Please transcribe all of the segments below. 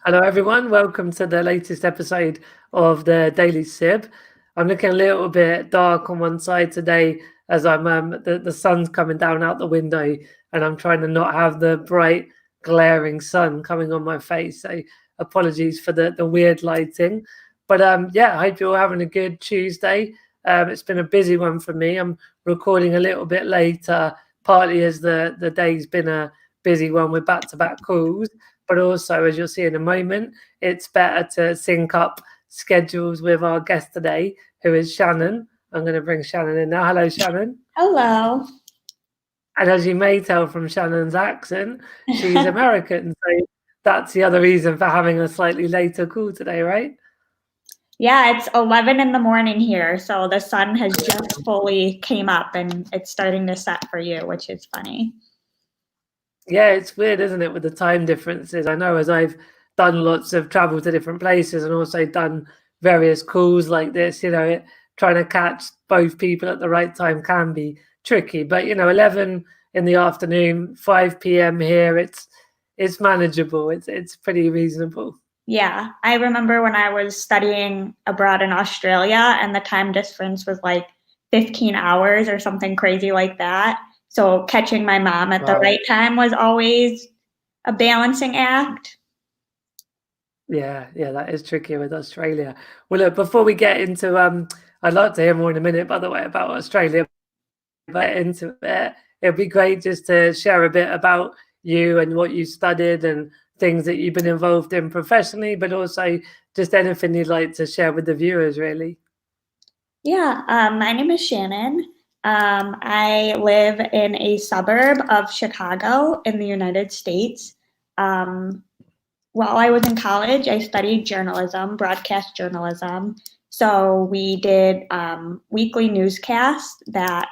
Hello, everyone. Welcome to the latest episode of the Daily Sib. I'm looking a little bit dark on one side today as the sun's coming down out the window, and I'm trying to not have the bright, glaring sun coming on my face. So apologies for the weird lighting. But yeah, I hope you're all having a good Tuesday. It's been a busy one for me. I'm recording a little bit later, partly as the day's been a busy one with back-to-back calls, but also, as you'll see in a moment, it's better to sync up schedules with our guest today, who is Shannon. I'm going to bring Shannon in now. Hello, Shannon. Hello. And as you may tell from Shannon's accent, she's American. So that's the other reason for having a slightly later call today, right? Yeah, it's 11 in the morning here, so the sun has just fully came up and it's starting to set for you, which is funny. Yeah, it's weird, isn't it, with the time differences? I know as I've done lots of travel to different places and also done various calls like this, trying to catch both people at the right time can be tricky. But 11 in the afternoon, 5 p.m. here, it's manageable. It's pretty reasonable. Yeah, I remember when I was studying abroad in Australia and the time difference was like 15 hours or something crazy like that. So catching my mom at the Wow. right time was always a balancing act. Yeah, that is tricky with Australia. Well, look, before we get into I'd like to hear more in a minute, by the way, about Australia. But into it, it'd be great just to share a bit about you and what you studied and things that you've been involved in professionally, but also just anything you'd like to share with the viewers, really. Yeah, my name is Shannon. I live in a suburb of Chicago in the United States. Um, while I was in college, I studied journalism, broadcast journalism. So we did weekly newscasts that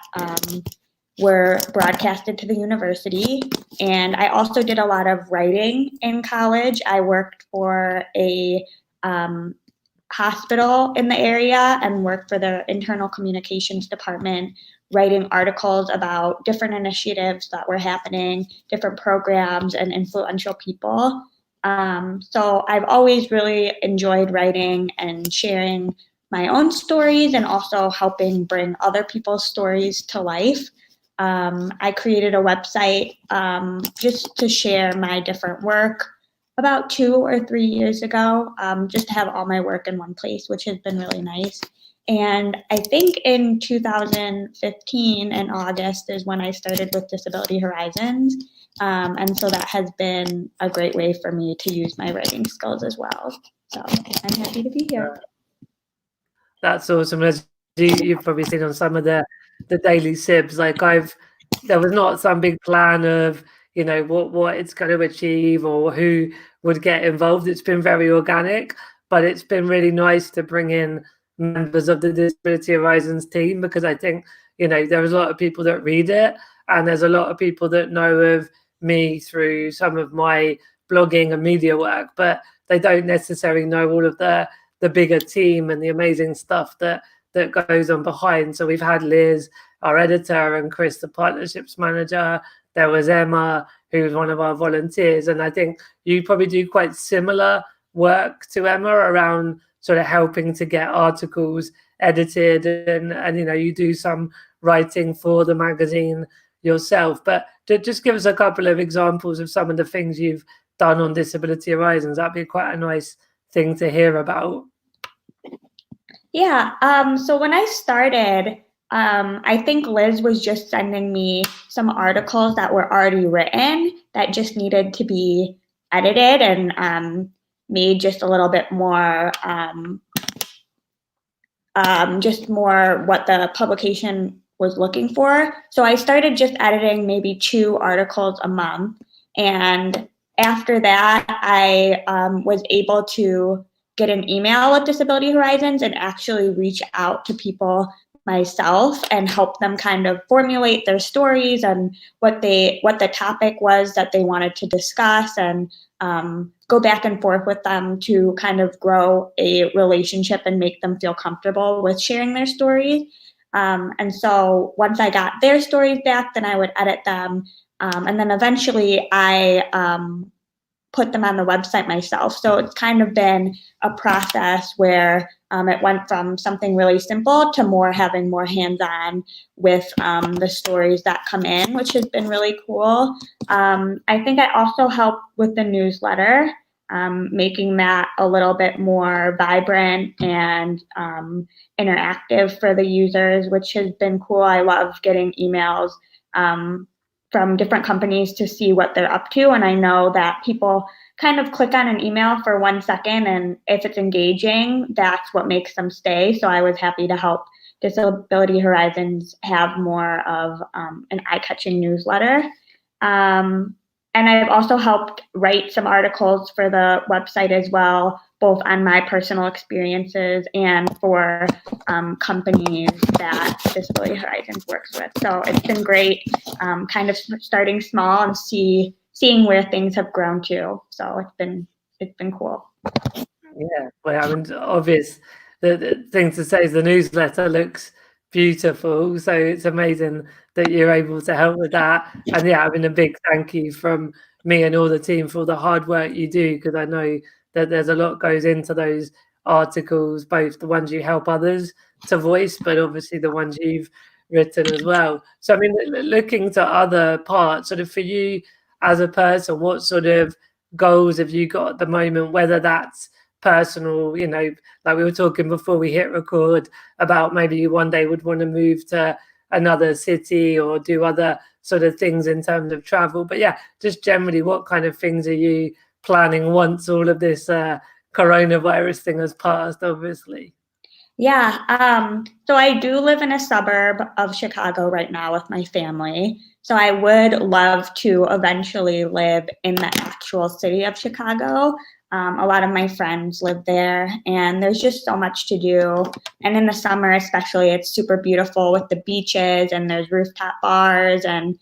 were broadcasted to the university. And I also did a lot of writing in college. I worked for a um, hospital in the area and worked for the internal communications department, writing articles about different initiatives that were happening, different programs, and influential people. So I've always really enjoyed writing and sharing my own stories and also helping bring other people's stories to life. I created a website just to share my different work about 2 or 3 years ago, just to have all my work in one place, which has been really nice. And I think in 2015 in August is when I started with Disability Horizons. And so that has been a great way for me to use my writing skills as well. So I'm happy to be here. That's awesome. As you've probably seen on some of the daily sibs, like there was not some big plan of what it's going to achieve or who would get involved. It's been very organic, but it's been really nice to bring in members of the Disability Horizons team because I think there's a lot of people that read it, and there's a lot of people that know of me through some of my blogging and media work, but they don't necessarily know all of the bigger team and the amazing stuff that goes on behind. So we've had Liz, our editor, and Chris, the partnerships manager. There was Emma, who's one of our volunteers, and I think you probably do quite similar work to Emma around sort of helping to get articles edited, and you do some writing for the magazine yourself. But just give us a couple of examples of some of the things you've done on Disability Horizons. That'd be quite a nice thing to hear about. Yeah. So when I started, I think Liz was just sending me some articles that were already written that just needed to be edited and made just a little bit more, just more what the publication was looking for. So I started just editing maybe 2 articles a month. And after that, I was able to get an email with Disability Horizons and actually reach out to people myself and help them kind of formulate their stories and what the topic was that they wanted to discuss, and go back and forth with them to kind of grow a relationship and make them feel comfortable with sharing their stories. And so once I got their stories back, then I would edit them. And then eventually I put them on the website myself. So it's kind of been a process where it went from something really simple to having more hands-on with the stories that come in, which has been really cool. I think I also help with the newsletter, making that a little bit more vibrant and interactive for the users, which has been cool. I love getting emails from different companies to see what they're up to. And I know that people kind of click on an email for 1 second, and if it's engaging, that's what makes them stay. So I was happy to help Disability Horizons have more of an eye-catching newsletter. And I've also helped write some articles for the website as well, both on my personal experiences and for companies that Disability Horizons works with. So it's been great, kind of starting small and seeing where things have grown to. So it's been cool. Yeah, well, I mean, obvious. The thing to say is the newsletter looks beautiful, so it's amazing that you're able to help with that. And yeah, I mean, a big thank you from me and all the team for all the hard work you do, because I know that there's a lot goes into those articles, both the ones you help others to voice, but obviously the ones you've written as well. So, I mean, looking to other parts, sort of for you as a person, what sort of goals have you got at the moment, whether that's personal, like we were talking before we hit record about maybe you one day would want to move to another city or do other sort of things in terms of travel. But yeah, just generally, what kind of things are you planning once all of this coronavirus thing has passed, obviously? Yeah, so I do live in a suburb of Chicago right now with my family. So I would love to eventually live in the actual city of Chicago. A lot of my friends live there, and there's just so much to do. And in the summer, especially, it's super beautiful with the beaches, and there's rooftop bars, and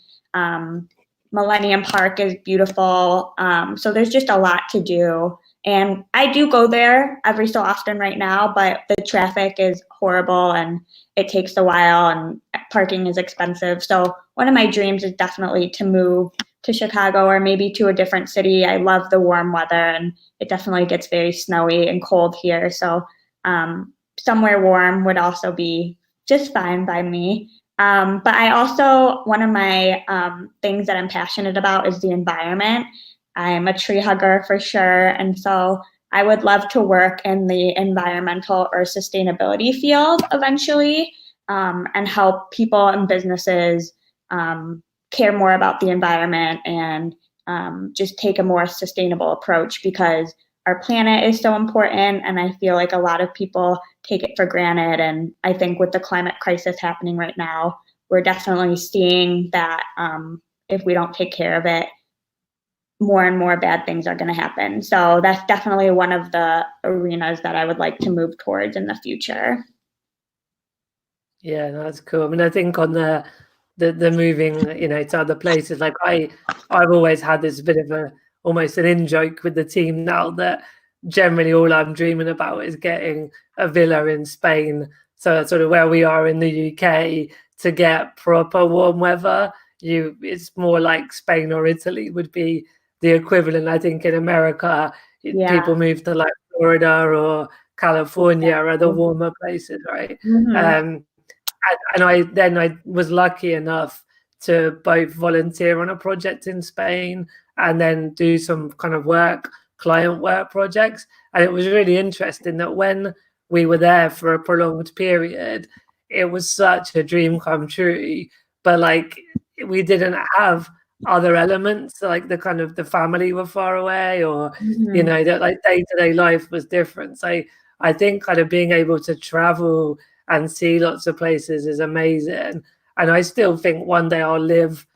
Millennium Park is beautiful. So there's just a lot to do. And I do go there every so often right now, but the traffic is horrible and it takes a while and parking is expensive. So one of my dreams is definitely to move to Chicago or maybe to a different city. I love the warm weather, and it definitely gets very snowy and cold here. So somewhere warm would also be just fine by me. But I also, one of my things that I'm passionate about is the environment. I'm a tree hugger for sure. And so I would love to work in the environmental or sustainability field eventually, and help people and businesses care more about the environment and just take a more sustainable approach, because our planet is so important. And I feel like a lot of people take it for granted. And I think with the climate crisis happening right now, we're definitely seeing that if we don't take care of it, more and more bad things are going to happen. So that's definitely one of the arenas that I would like to move towards in the future. Yeah, no, that's cool. I mean, I think on the moving, to other places, like I've always had this bit of almost an in joke with the team now that generally all I'm dreaming about is getting a villa in Spain. So that's sort of where we are in the UK to get proper warm weather. It's more like Spain or Italy would be the equivalent. I think in America, people move to like Florida or California or other warmer places, right? Mm-hmm. And I was lucky enough to both volunteer on a project in Spain and then do some kind of client work projects. And it was really interesting that when we were there for a prolonged period, it was such a dream come true. But like we didn't have other elements, like the kind of the family were far away, or that like day-to-day life was different. So I think kind of being able to travel and see lots of places is amazing. And I still think one day I'll live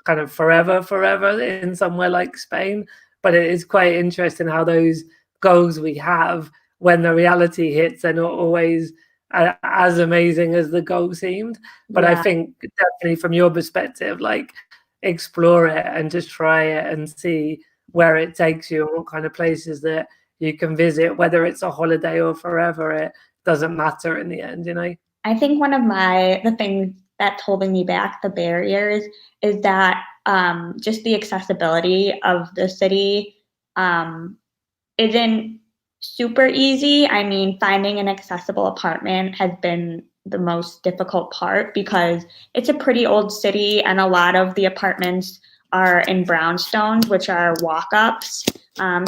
kind of forever in somewhere like Spain. But it is quite interesting how those goals we have, when the reality hits, they're not always as amazing as the goal seemed. But I think definitely from your perspective, like explore it and just try it and see where it takes you and what kind of places that you can visit, whether it's a holiday or forever. It doesn't matter in the end, I think one of the things that's holding me back, the barriers, is that just the accessibility of the city. isn't super easy. I mean, finding an accessible apartment has been the most difficult part because it's a pretty old city and a lot of the apartments are in brownstones, which are walk-ups.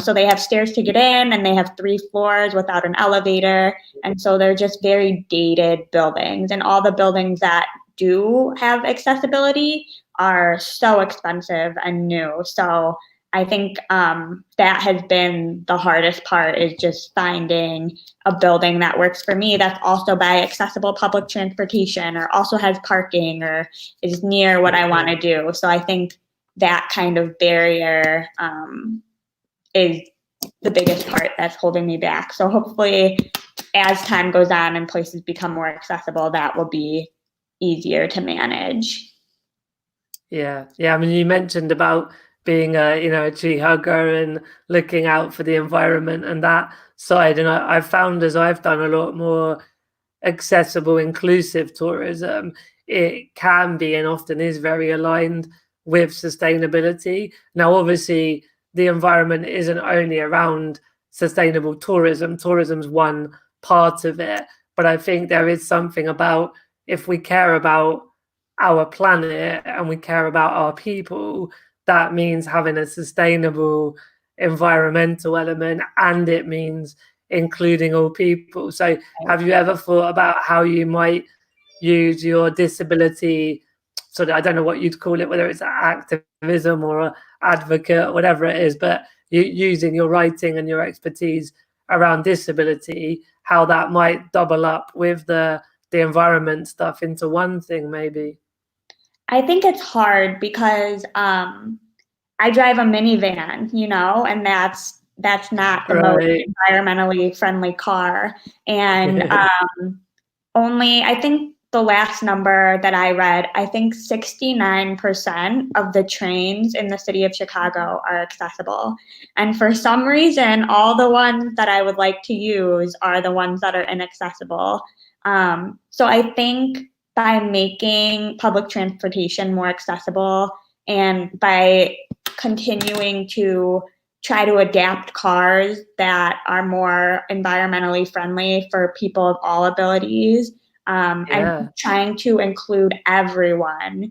So they have stairs to get in and they have 3 floors without an elevator. And so they're just very dated buildings. And all the buildings that do have accessibility are so expensive and new. So I think that has been the hardest part, is just finding a building that works for me that's also by accessible public transportation or also has parking or is near what I want to do. So I think that kind of barrier is the biggest part that's holding me back. So hopefully as time goes on and places become more accessible, that will be easier to manage. Yeah. I mean, you mentioned about being a tree hugger and looking out for the environment and that side, and I've found as I've done a lot more accessible, inclusive tourism, it can be and often is very aligned with sustainability. Now, obviously, the environment isn't only around sustainable tourism. Tourism's one part of it, but I think there is something about, if we care about our planet and we care about our people, that means having a sustainable environmental element, and it means including all people. So have you ever thought about how you might use your disability, sort of, I don't know what you'd call it, whether it's activism or a advocate, whatever it is, but using your writing and your expertise around disability, how that might double up with the environment stuff into one thing maybe? I think it's hard because I drive a minivan, and that's not the most Right. environmentally friendly car. And only, I think the last number that I read, I think 69% of the trains in the city of Chicago are accessible. And for some reason, all the ones that I would like to use are the ones that are inaccessible. So I think by making public transportation more accessible and by continuing to try to adapt cars that are more environmentally friendly for people of all abilities, and Yeah. trying to include everyone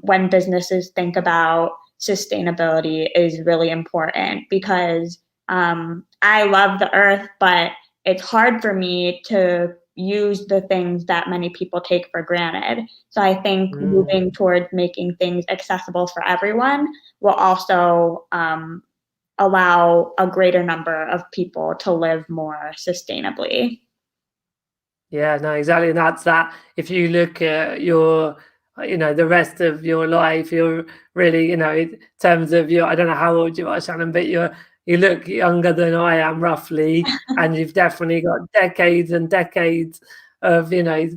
when businesses think about sustainability is really important, because I love the earth, but it's hard for me to use the things that many people take for granted. So I think moving towards making things accessible for everyone will also allow a greater number of people to live more sustainably. Yeah, no, exactly. And that's that. If you look at your, the rest of your life, you're really, in terms of your, I don't know how old you are, Shannon, but you look younger than I am roughly, and you've definitely got decades and decades of,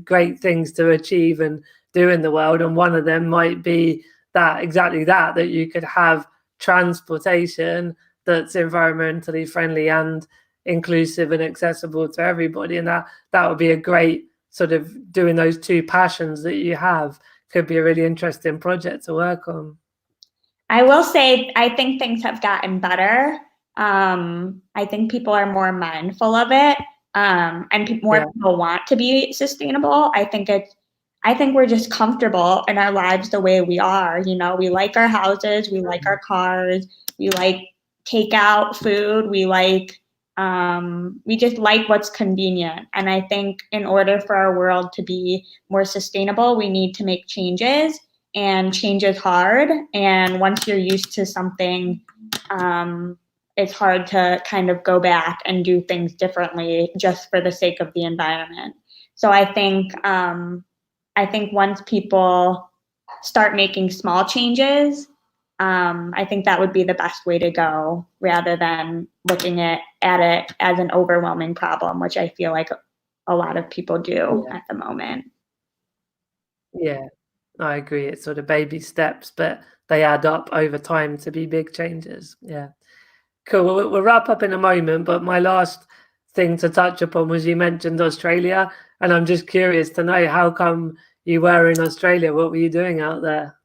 great things to achieve and do in the world. And one of them might be that, exactly that you could have transportation that's environmentally friendly and inclusive and accessible to everybody. And that would be a great sort of, doing those two passions that you have could be a really interesting project to work on. I will say, I think things have gotten better. I think people are more mindful of it, and more people want to be sustainable. I think we're just comfortable in our lives the way we are. We like our houses, we like our cars, we like takeout food, we just like what's convenient. And I think in order for our world to be more sustainable, we need to make changes, and change is hard. And once you're used to something, it's hard to kind of go back and do things differently just for the sake of the environment. So I think once people start making small changes, I think that would be the best way to go, rather than looking at it as an overwhelming problem, which I feel like a lot of people do at the moment. Yeah, I agree. It's sort of baby steps, but they add up over time to be big changes. Yeah. Cool. We'll wrap up in a moment, but my last thing to touch upon was, you mentioned Australia, and I'm just curious to know, how come you were in Australia? What were you doing out there?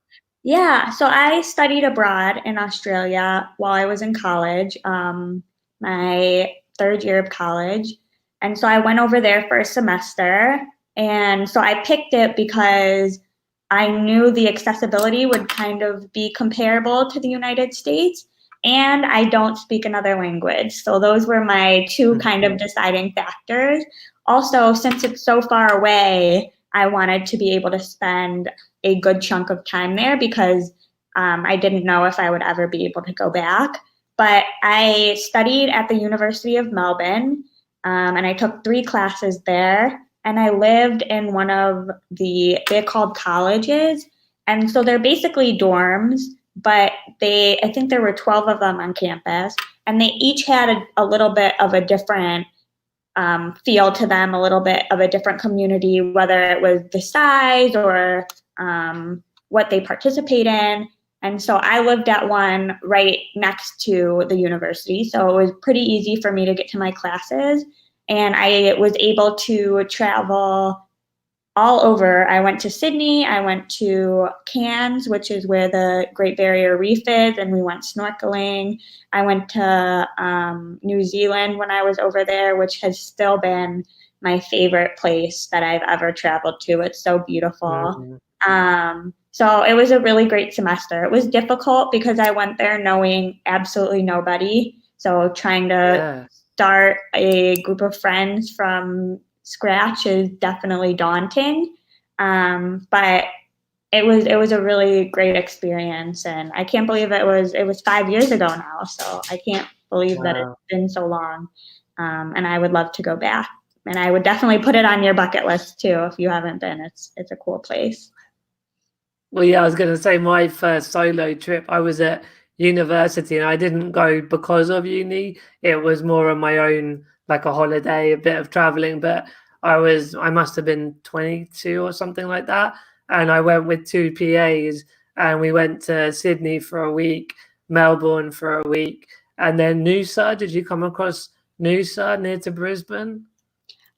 Yeah, so I studied abroad in Australia while I was in college, my third year of college. And so I went over there for a semester. And so I picked it because I knew the accessibility would kind of be comparable to the United States. And I don't speak another language. So those were my two kind of deciding factors. Also, since it's so far away, I wanted to be able to spend a good chunk of time there because I didn't know if I would ever be able to go back. But I studied at the University of Melbourne, and I took 3 classes there. And I lived in one of they're called colleges. And so they're basically dorms, but I think there were 12 of them on campus. And they each had a little bit of a different feel to them, a little bit of a different community, whether it was the size or what they participate in. And so I lived at one right next to the university. So it was pretty easy for me to get to my classes. And I was able to travel all over. I went to Sydney, I went to Cairns, which is where the Great Barrier Reef is, and we went snorkeling. I went to New Zealand when I was over there, which has still been my favorite place that I've ever traveled to. It's so beautiful. Mm. So it was a really great semester. It was difficult because I went there knowing absolutely nobody. So trying to Yeah. start a group of friends from scratch is definitely daunting. But it was a really great experience, and I can't believe it was 5 years ago now. So I can't believe that it's Wow. been so long. And I would love to go back, and I would definitely put it on your bucket list too if you haven't been. It's a cool place. Well, yeah, I was going to say my first solo trip, I was at university and I didn't go because of uni. It was more on my own, like a holiday, a bit of traveling. But I must have been 22 or something like that. And I went with two PAs and we went to Sydney for a week, Melbourne for a week, and then Noosa. Did you come across Noosa near to Brisbane?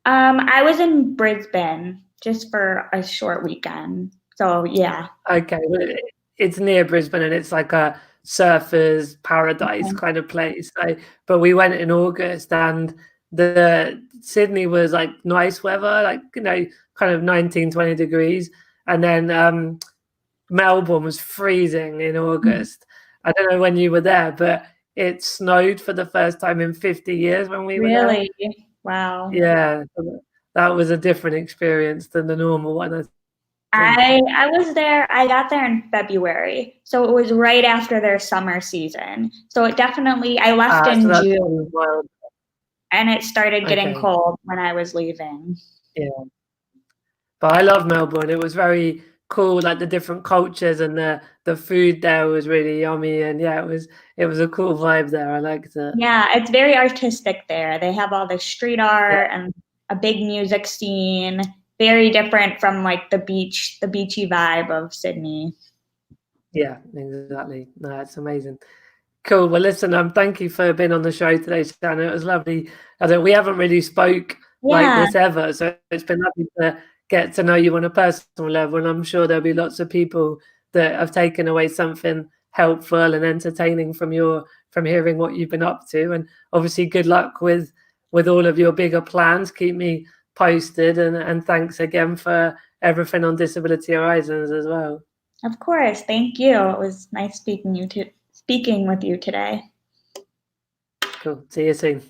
I was in Brisbane just for a short weekend. So yeah. Okay, well, it's near Brisbane and it's like a surfer's paradise Okay. kind of place. So, but we went in August and the Sydney was like nice weather, like, kind of 19, 20 degrees. And then Melbourne was freezing in August. I don't know when you were there, but it snowed for the first time in 50 years when we were there. Really? Wow. Yeah, so that was a different experience than the normal one, I think. I was there. I got there in February, so it was right after their summer season. So it definitely. I left So in that's June, probably wild. and it started getting Okay. cold when I was leaving. Yeah. But I love Melbourne. It was very cool, like the different cultures and the food there was really yummy. And yeah, it was a cool vibe there. I liked it. Yeah, it's very artistic there. They have all the street Yeah, art and a big music scene. Very different from like the beachy vibe of Sydney. yeah, exactly. No, it's amazing. Cool. Well, listen, thank you for being on the show today, Shannon. It was lovely. I don't, we haven't really spoke like Yeah, this ever, so it's been lovely to get to know you on a personal level. And I'm sure there'll be lots of people that have taken away something helpful and entertaining from hearing what you've been up to. And obviously, good luck with all of your bigger plans. Keep me posted, and thanks again for everything on Disability Horizons as well. of course. Thank you. It was nice speaking with you today. Cool. See you soon.